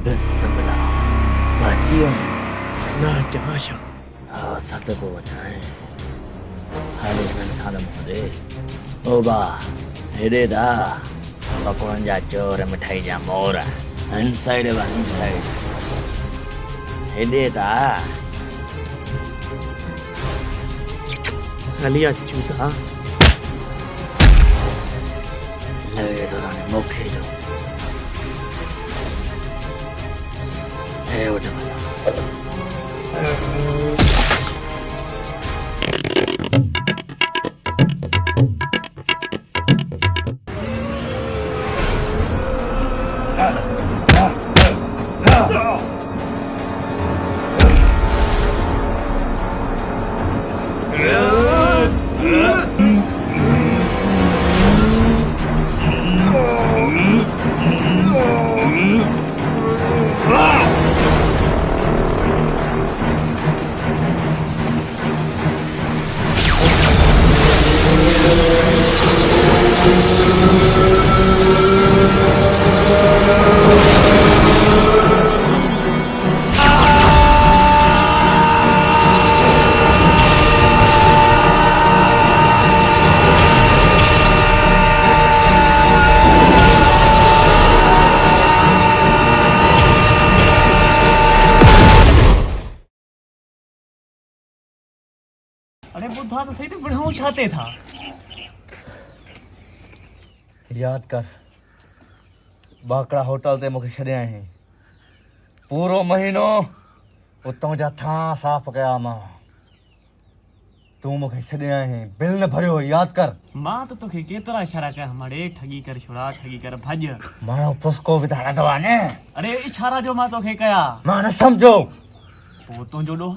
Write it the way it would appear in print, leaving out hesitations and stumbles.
बिस्मिल्लाह बाजियो ना चाशा सत को वञाए हाली हिननि सालनि हूंदे ओबा हेॾे दा पकोड़नि जा चोर मिठाई जा मोर इनसाइड वा इनसाइड हेॾे दा हलिया चूसा लगे तो ताने मोखे जो उठ भला अरे बुद्धा तो सही तो बढ़िया उछाते था। याद कर बाकड़ा होटल ते मूंखे छॾिया आहीं पूरो महीनो उतां जा थां साफ़ कया मां तूं मूंखे छॾिया आहीं बिल न भरियो यादि कर मां तो तोखे केतिरा इशारा कया हमारे ठगी कर छोड़ा ठगी कर भज। माण्हू पुस्को बि त हणंदो आहे न अरे इशारा जो मां तोखे कया मां न सम्झो पोइ तुंहिंजो ॾोह